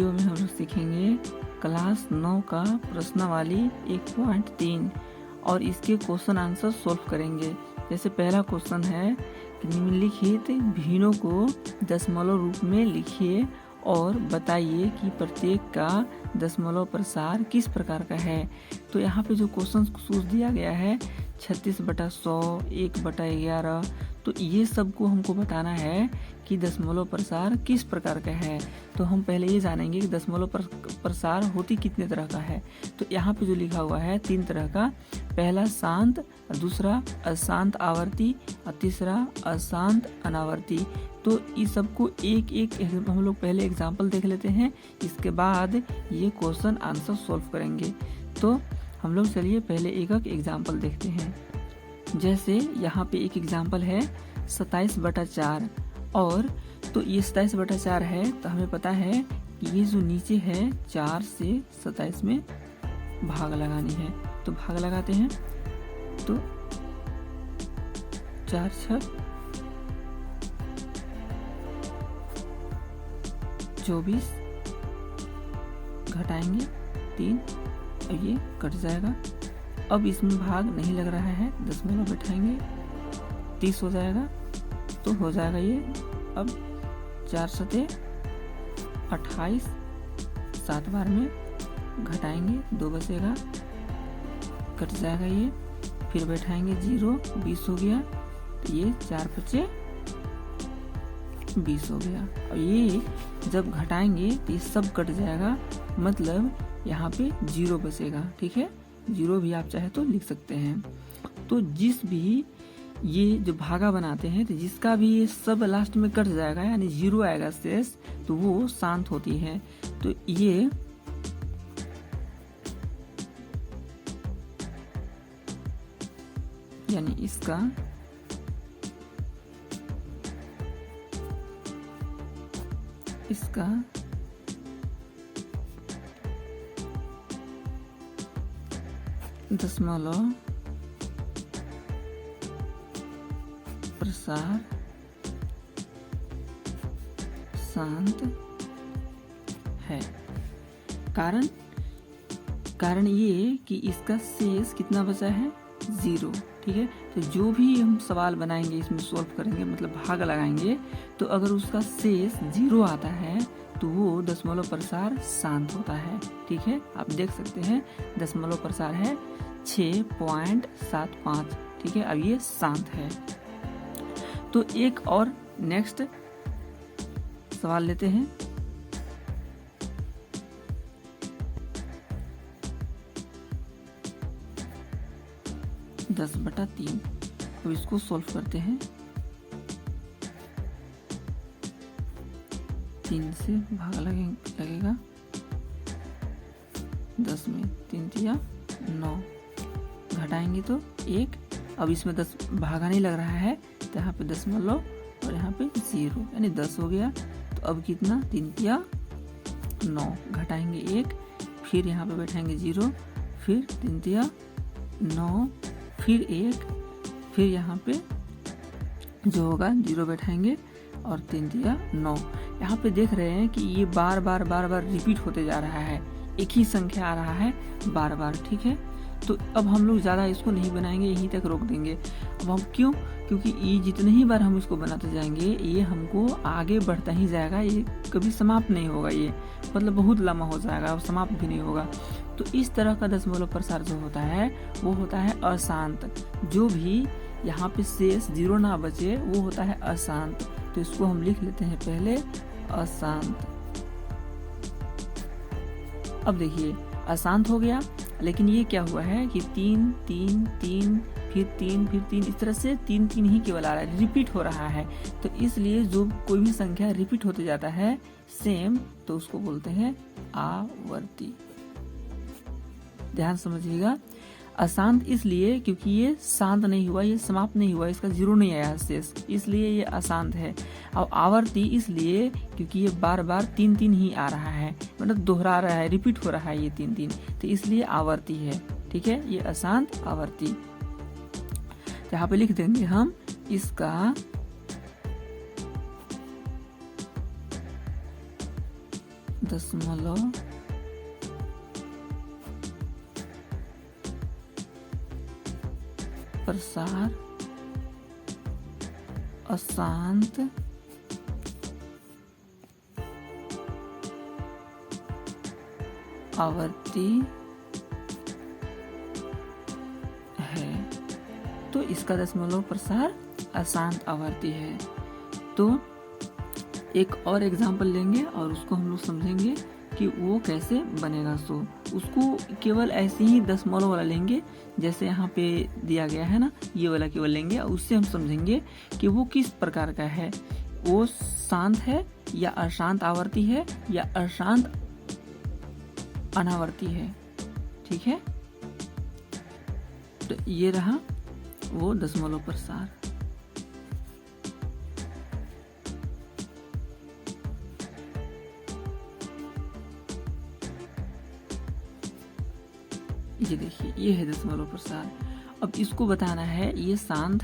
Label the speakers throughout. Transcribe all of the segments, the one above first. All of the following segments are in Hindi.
Speaker 1: वीडियो में हम लोग सीखेंगे क्लास 9 का प्रश्नावली 1.3 और इसके क्वेश्चन आंसर सॉल्व करेंगे। जैसे पहला क्वेश्चन है कि निम्नलिखित भिन्नों को दशमलव रूप में लिखिए और बताइए कि प्रत्येक का दशमलव प्रसार किस प्रकार का है। तो यहाँ पे जो क्वेश्चन सूच दिया गया है 36/100, 1/11, तो ये सब को हमको बताना है कि दशमलव प्रसार किस प्रकार का है। तो हम पहले ये जानेंगे कि दशमलव प्रसार होती कितने तरह का है। तो यहाँ पे जो लिखा हुआ है 3 तरह का, पहला शांत, दूसरा अशांत आवर्ती और तीसरा अशांत अनावर्ती। तो इस सबको एक एक हम लोग पहले एग्जाम्पल देख लेते हैं, इसके बाद ये क्वेश्चन आंसर सॉल्व करेंगे। तो हम लोग चलिए पहले एक एक एग्जाम्पल देखते हैं। जैसे यहाँ पे एक एग्जाम्पल है 27/4 और तो ये 27/4 है, तो हमें पता है कि ये जो नीचे है 4 से 27 में भाग लगानी है। तो भाग लगाते हैं, तो 4 6 24, घटाएंगे 3 और ये कट जाएगा। अब इसमें भाग नहीं लग रहा है, दशमलव बैठाएंगे 30 हो जाएगा, तो हो जाएगा ये। अब 4 सते 28, 7 बार में घटाएंगे 2 बचेगा, कट जाएगा ये। फिर बैठाएंगे 0, 20 हो गया, तो ये 4 बचे 20 हो गया। और ये जब घटाएंगे तो ये सब कट जाएगा, मतलब यहाँ पे 0 बचेगा। ठीक है, 0 भी आप चाहे तो लिख सकते हैं। तो जिस भी ये जो भागा बनाते हैं, तो जिसका भी ये सब लास्ट में कट जाएगा यानी 0 आएगा शेष, तो वो शांत होती है। तो ये यानी इसका दशमलव प्रसार शांत है। कारण ये कि इसका शेष कितना बचा है, 0। ठीक है, तो जो भी हम सवाल बनाएंगे इसमें सॉल्व करेंगे, मतलब भाग लगाएंगे, तो अगर उसका शेष 0 आता है तो वो दशमलव प्रसार शांत होता है। ठीक है, आप देख सकते हैं दशमलव प्रसार है 6.75। ठीक है, अब ये शांत है। तो एक और नेक्स्ट सवाल लेते हैं। - 10/3। अब इसको सॉल्व करते हैं। 3 से भाग लगेगा 10 में, 3 तिया 9, घटाएंगे तो 1। अब इसमें 10 भागा नहीं लग रहा है, तो यहाँ पे दशमलव और यहाँ पे 0 यानी 10 हो गया। तो अब कितना, 3 तिया 9, घटाएंगे 1, फिर यहाँ पे बैठाएंगे 0, फिर 3 तिया 9, फिर 1, फिर यहाँ पे जो होगा 0 बैठाएंगे और 3 तिया 9। यहाँ पे देख रहे हैं कि ये बार बार रिपीट होते जा रहा है, एक ही संख्या आ रहा है बार बार। ठीक है, तो अब हम लोग ज़्यादा इसको नहीं बनाएंगे, यहीं तक रोक देंगे। अब हम क्यों, क्योंकि ये जितने ही बार हम इसको बनाते जाएंगे ये हमको आगे बढ़ता ही जाएगा, ये कभी समाप्त नहीं होगा, ये मतलब बहुत लंबा हो जाएगा और समाप्त भी नहीं होगा। तो इस तरह का दशमलव प्रसार जो होता है वो होता है अशांत। जो भी यहाँ पे शेष 0 ना बचे वो होता है अशांत। तो इसको हम लिख लेते हैं पहले अशांत। अब देखिए अशांत हो गया, लेकिन ये क्या हुआ है कि 3 3 3 फिर 3 फिर 3, इस तरह से 3 3 ही केवल आ रहा है, रिपीट हो रहा है। तो इसलिए जो कोई भी संख्या रिपीट होते जाता है सेम, तो उसको बोलते हैं आवर्ती। ध्यान समझिएगा, अशांत इसलिए क्योंकि ये शांत नहीं हुआ, ये समाप्त नहीं हुआ, इसका 0 नहीं आया शेष, इसलिए ये अशांत है। और आवर्ती इसलिए क्योंकि ये बार बार 3 3 ही आ रहा है, मतलब दोहरा रहा है, रिपीट हो रहा है ये 3 3, तो इसलिए आवर्ती है। ठीक है, ये अशांत आवर्ती। यहाँ पे लिख देंगे हम इसका दशमलव प्रसार अशांत आवर्ती है। तो इसका दशमलव प्रसार अशांत आवर्ती है। तो एक और एग्जाम्पल लेंगे और उसको हम लोग समझेंगे कि वो कैसे बनेगा। सो उसको केवल ऐसे ही दशमलव वाला लेंगे जैसे यहाँ पे दिया गया है ना, ये वाला केवल लेंगे और उससे हम समझेंगे कि वो किस प्रकार का है। वो शांत है या अशांत आवर्ती है या अशांत अनावर्ती है। ठीक है, तो ये रहा वो दशमलव प्रसार। ये देखिए, ये है दशमलव प्रसार। अब इसको बताना है ये शांत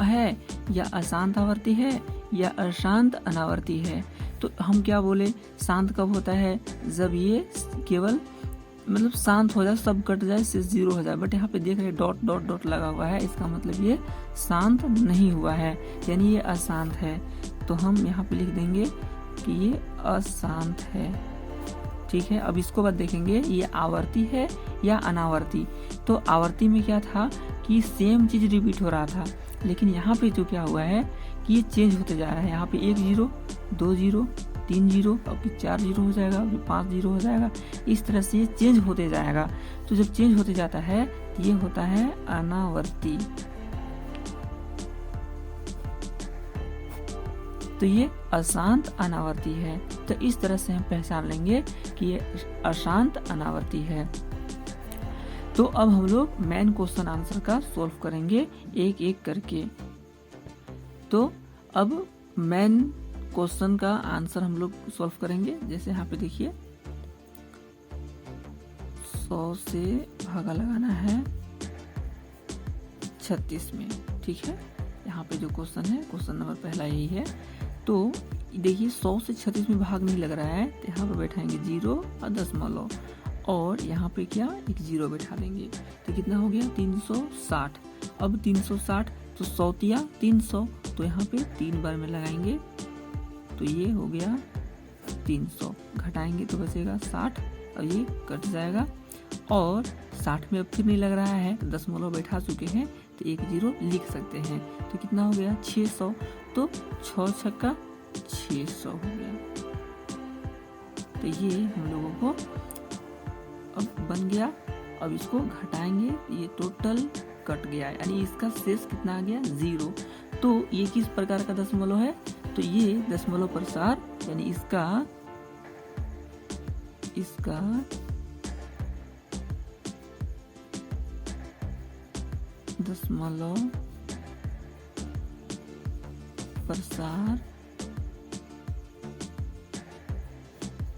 Speaker 1: है या अशांत आवर्ती है या अशांत अनावर्ती है। तो हम क्या बोले, शांत कब होता है, जब ये केवल मतलब शांत हो जाए, सब कट जाए, सिर्फ जीरो हो जाए। बट यहाँ पे देख रहे डॉट डॉट डॉट लगा हुआ है, इसका मतलब ये शांत नहीं हुआ है, यानी ये अशांत है। तो हम यहाँ पे लिख देंगे कि ये अशांत है। ठीक है, अब इसको बाद देखेंगे ये आवर्ती है या अनावर्ती। तो आवर्ती में क्या था कि सेम चीज रिपीट हो रहा था, लेकिन यहाँ पे जो क्या हुआ है कि ये चेंज होते जा रहा है। यहाँ पे 1 0, 2 0, 3 0, अब फिर 4 0 हो जाएगा, फिर 5 0 हो जाएगा। इस तरह से ये चेंज होते जाएगा। तो जब चेंज होते जाता है तो ये होता है अनावर्ती। तो ये अशांत अनावर्ती है। तो इस तरह से हम पहचान लेंगे कि ये अशांत अनावर्ती है। तो अब हम लोग मेन क्वेश्चन आंसर का सोल्व करेंगे एक एक करके। तो अब मेन क्वेश्चन का आंसर हम लोग सोल्व करेंगे। जैसे यहाँ पे देखिए 100 से भागा लगाना है 36 में। ठीक है, यहाँ पे जो क्वेश्चन है, क्वेश्चन नंबर पहला यही है। तो देखिए 100 से 36 में भाग नहीं लग रहा है, तो यहाँ पे बैठाएंगे 0 और दशमलव, और यहाँ पे क्या एक 0 बैठा देंगे। तो कितना हो गया 360। अब 360 तो 100 तिया 300, तो यहाँ पे 3 बार में लगाएंगे, तो ये हो गया 300। घटाएंगे तो बचेगा 60 और ये कट जाएगा। और 60 में अब फिर नहीं लग रहा है, दशमलव बैठा चुके हैं, तो एक 0 लिख सकते हैं। तो कितना हो गया 600। तो 6 छक्का 600 हो गया। तो ये हम लोगों को अब बन गया। अब इसको घटाएंगे, ये टोटल कट गया, यानी इसका शेष कितना आ गया 0। तो ये किस प्रकार का दशमलव है, तो ये दशमलव प्रसार, यानी इसका दशमलव प्रसार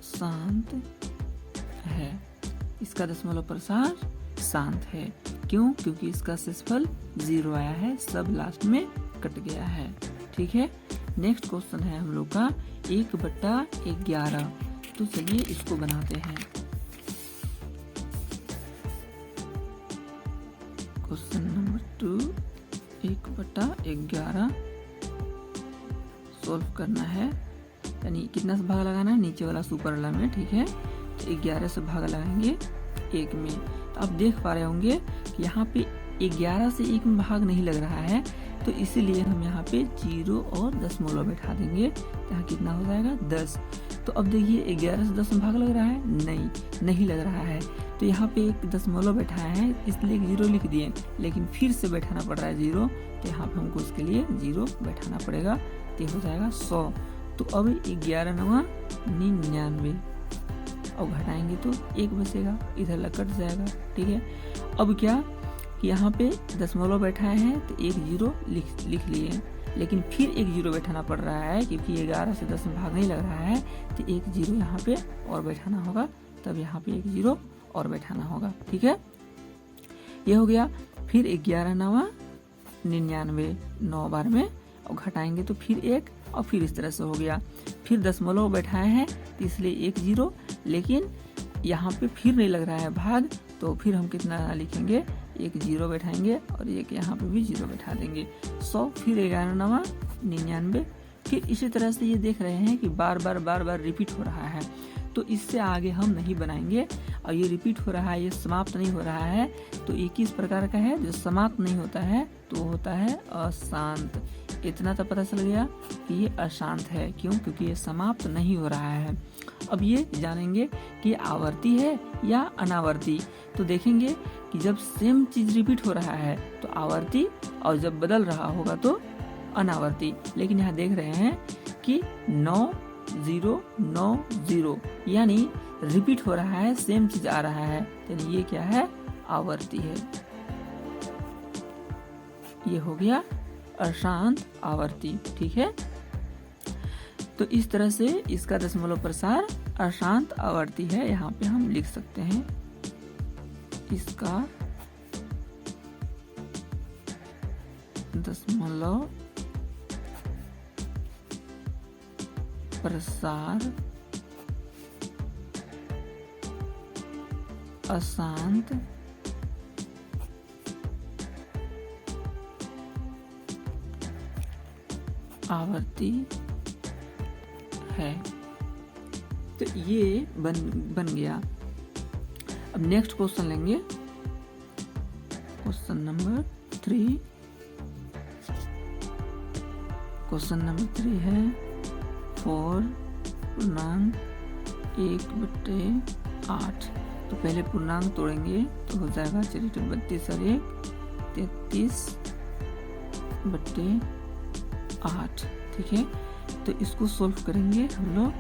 Speaker 1: शांत है। इसका दशमलव प्रसार शांत है। क्यों? क्योंकि इसका शेषफल 0 आया है, सब लास्ट में कट गया है। ठीक है, नेक्स्ट क्वेश्चन है हम लोग का 1/11। तो चलिए इसको बनाते हैं। क्वेश्चन नंबर 2, 1/11 सोल्व करना है। यानी कितना से भाग लगाना है, नीचे वाला सुपर वाला में। ठीक है, तो 11 से भाग लगाएंगे 1 में। तो आप देख पा रहे होंगे कि यहाँ पे 11 से 1 में भाग नहीं लग रहा है, तो इसीलिए हम यहाँ पे 0 और दशमलव बैठा देंगे। यहाँ कितना हो जाएगा 10। तो अब देखिए 11 से 10 में भाग लग रहा है, नहीं लग रहा है। तो यहाँ पे एक दशमलव बैठाया है, इसलिए 0 लिख दिए, लेकिन फिर से बैठाना पड़ रहा है 0। तो यहाँ पे हमको इसके लिए 0 बैठाना पड़ेगा, तो हो जाएगा 100। तो अब 11 9 99, और घटाएंगे तो 1 बचेगा, इधर कट जाएगा। ठीक है, अब क्या कि यहाँ पे दशमलव बैठाए हैं, तो 1 0 लिख लिए, लेकिन फिर 1 0 बैठाना पड़ रहा है, क्योंकि 11 से 10 में भाग नहीं लग रहा है। तो 1 0 यहाँ पे और बैठाना होगा, तब यहाँ पे 1 0 और बैठाना होगा। ठीक है, ये हो गया। फिर 11 9 99, 9 बार में, और घटाएंगे तो फिर 1, और फिर इस तरह से हो गया। फिर दशमलव बैठाए हैं तो इसलिए 1 0, लेकिन यहाँ पे फिर नहीं लग रहा है भाग, तो फिर हम कितना लिखेंगे, 1 0 बैठाएंगे और एक यहाँ पे भी 0 बैठा देंगे। 100, फिर 11 9 99। फिर इसी तरह से ये देख रहे हैं कि बार बार रिपीट हो रहा है, तो इससे आगे हम नहीं बनाएंगे। और ये रिपीट हो रहा है, ये समाप्त नहीं हो रहा है, तो ये किस प्रकार का है, जो समाप्त नहीं होता है तो होता है अशांत। इतना तो पता चल गया कि ये अशांत है, क्यों, क्योंकि ये समाप्त नहीं हो रहा है। अब ये जानेंगे कि आवर्ती है या अनावर्ती। तो देखेंगे कि जब सेम चीज रिपीट हो रहा है तो आवर्ती, और जब बदल रहा होगा तो अनावर्ती। लेकिन यहाँ देख रहे हैं कि 9 0 9 0, यानी रिपीट हो रहा है, सेम चीज आ रहा है, यानी ये क्या है, आवर्ती है। ये हो गया अशांत आवर्ती। ठीक है, तो इस तरह से इसका दशमलव प्रसार अशांत आवर्ती है। यहाँ पे हम लिख सकते हैं इसका दशमलव प्रसार अशांत आवर्ती है। तो ये बन गया। अब नेक्स्ट क्वेश्चन लेंगे, क्वेश्चन नंबर 3। क्वेश्चन नंबर 3 है 4 पूर्णांक 1/8। तो पहले पूर्णांक तोड़ेंगे तो हो जाएगा, चलिए 32 और 1 33/8। ठीक है, तो इसको सोल्व करेंगे हम लोग।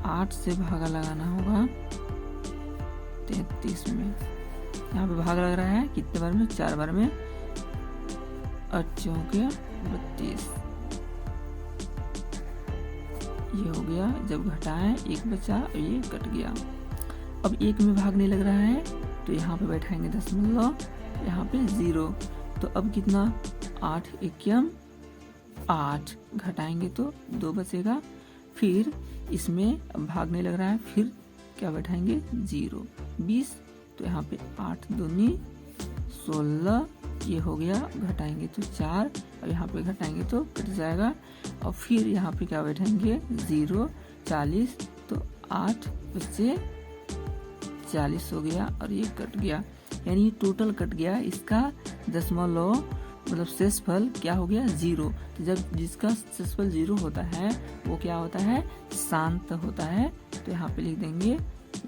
Speaker 1: 8 से भागा लगाना होगा 33 में। यहाँ पे भाग लग रहा है कितने बार में, 4 बार में। 8 चौके 32, ये हो गया। जब घटाएं 1 बचा और ये कट गया। अब 1 में भाग नहीं लग रहा है तो यहाँ पे बैठाएंगे दशमलव, यहाँ पे 0। तो अब कितना, 8 एकम 8, घटाएंगे तो 2 बचेगा। फिर इसमें अब भाग नहीं लग रहा है, फिर क्या बैठाएंगे, 0 20। तो यहाँ पे 8 दूनी 16, ये हो गया। घटाएंगे तो 4, और यहाँ पे घटाएंगे तो कट जाएगा। और फिर यहाँ पे क्या बैठाएंगे, 0 40। तो 8 बच्चे 40 हो गया और ये कट गया, यानी टोटल कट गया। इसका दशमलव मतलब शेषफल क्या हो गया, 0। तो जब जिसका शेषफल 0 होता है वो क्या होता है, शांत होता है। तो यहाँ पे लिख देंगे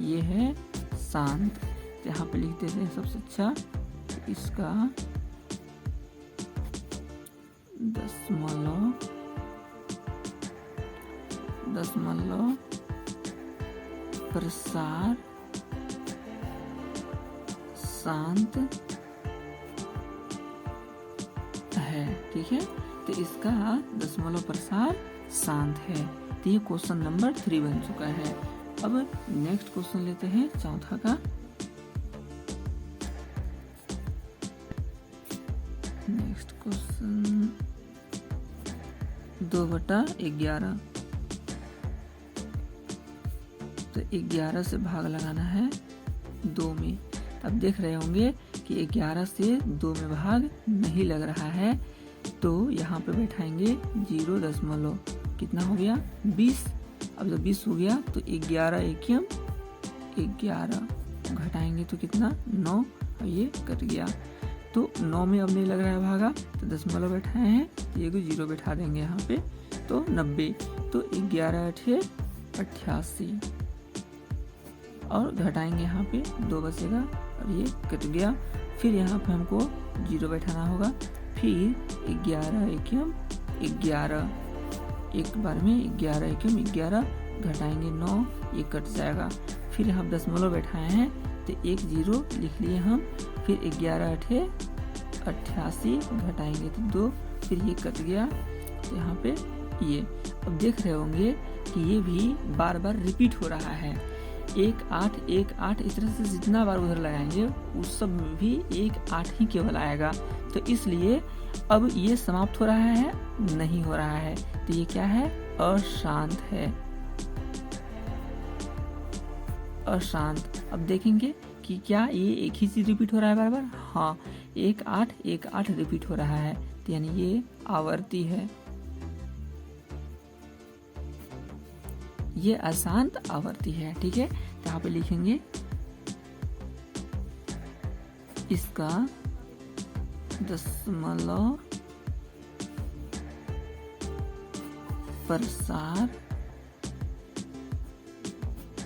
Speaker 1: ये है शांत। तो यहाँ पे लिख देते हैं सबसे अच्छा, इसका दशमलव प्रसार शांत है। ठीक है, तो इसका दशमलव प्रसार शांत है। तो ये क्वेश्चन नंबर 3 बन चुका है। अब नेक्स्ट क्वेश्चन लेते हैं, चौथा का। Next question 2/11। तो 11 से भाग लगाना है 2 में। अब देख रहे होंगे कि 11 से 2 में भाग नहीं लग रहा है, तो यहाँ पे बैठाएंगे 0 दशमलव, कितना हो गया, 20। अब जब 20 हो गया तो 11 एकम 11, घटाएंगे तो कितना, 9, और ये कट गया। तो 9 में अब नहीं लग रहा है भागा, तो दशमलव बैठाए हैं, एक 0 बैठा देंगे यहाँ पे, तो 90। तो 11 8 88, और घटाएंगे यहाँ पे 2 बचेगा और ये कट गया। फिर यहाँ पे हमको 0 बैठाना होगा। फिर 11 एकम 11, एक बार में 11 एकम 11, घटाएंगे 9, ये कट जाएगा। फिर यहाँ दशमलव बैठाए हैं तो 1 0 लिख लिए हम। फिर 11 8 88, घटाएंगे तो 2, फिर ये कट गया। तो यहाँ पे ये अब देख रहे होंगे कि ये भी बार बार रिपीट हो रहा है। 1 8 1 8 इस तरह से जितना बार उधर लगाएंगे उस सब में भी 1 8 ही केवल आएगा। तो इसलिए अब ये समाप्त हो रहा है, नहीं हो रहा है, तो ये क्या है, अशांत है, अशांत। अब देखेंगे कि क्या ये एक ही चीज रिपीट हो रहा है बार बार, हाँ 1 8 1 8 रिपीट हो रहा है, तो यानी ये आवर्ती है, ये अशांत आवर्ती है। ठीक है, तो यहाँ पे लिखेंगे इसका दशमलव प्रसार,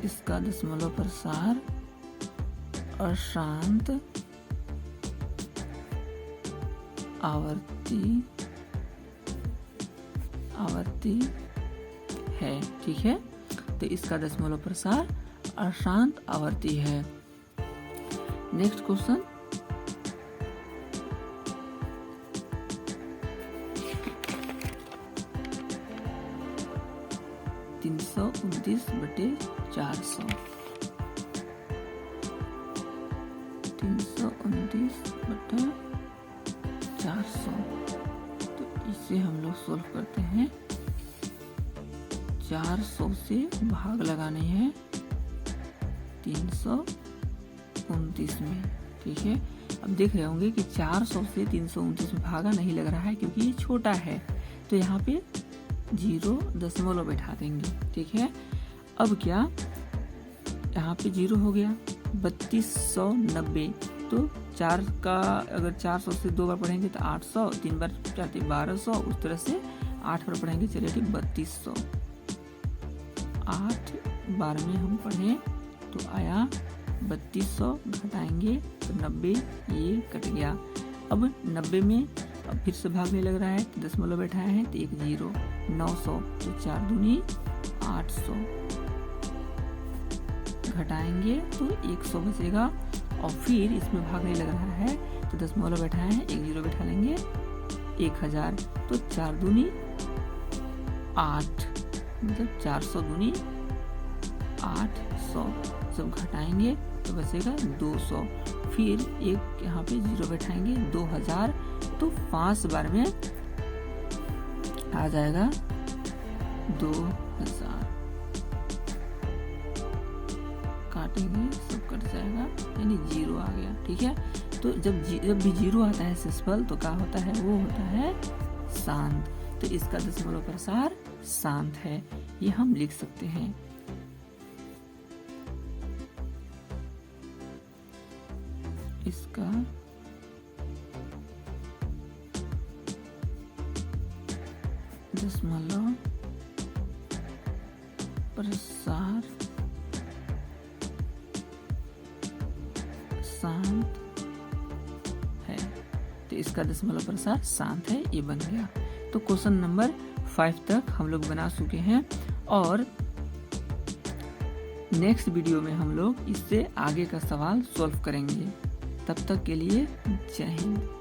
Speaker 1: इसका दशमलव प्रसार अशांत आवर्ती है। ठीक है, तो इसका दशमलव प्रसार अशांत आवर्ती है। नेक्स्ट क्वेश्चन, तीन सौ 29/400, 329/400। तो इसे हम लोग सोल्व करते हैं। 400 से भाग लगाने हैं 329 में। ठीक है, अब देख रहे होंगे कि 400 से 329 में भागा नहीं लग रहा है क्योंकि ये छोटा है, तो यहाँ पे 0 दशमलव बैठा देंगे। ठीक है, अब क्या, यहाँ पे 0 हो गया, 3290। तो 4 का अगर 400 से 2 बार पढ़ेंगे तो 800, 3 बार 4 1200, उस तरह से 8 बार पढ़ेंगे, चलिए ठीक 3200। 8 बार में हम पढ़े तो आया 3200, घटाएंगे तो 90, ये कट गया। अब 90 में अब फिर से भागने लग रहा है, तो दशमलव बैठाए हैं तो 1 0, 900, तो 4 दूनी 800, घटाएंगे तो 100 बचेगा। और फिर इसमें भागने लग रहा है तो दशमलव बैठाए हैं, 1 0 बैठा लेंगे, 1000, तो 4 दूनी 8, मतलब 400 दूनी 800, जब घटाएंगे तो बचेगा 200। फिर एक यहाँ पे 0 बैठाएंगे, 2000, तो 5 बार में आ जाएगा 2000, काटेंगे सब कट जाएगा, यानी 0 आ गया। ठीक है, तो जब भी 0 आता है शेषफल तो क्या होता है, वो होता है शांत। तो इसका दशमलव प्रसार शांत है, ये हम लिख सकते हैं। इसका दशमलव प्रसार शांत है, तो इसका दशमलव प्रसार शांत है, ये बन गया। तो क्वेश्चन नंबर 5 तक हम लोग बना चुके हैं और नेक्स्ट वीडियो में हम लोग इससे आगे का सवाल सॉल्व करेंगे। तब तक के लिए जय हिंद।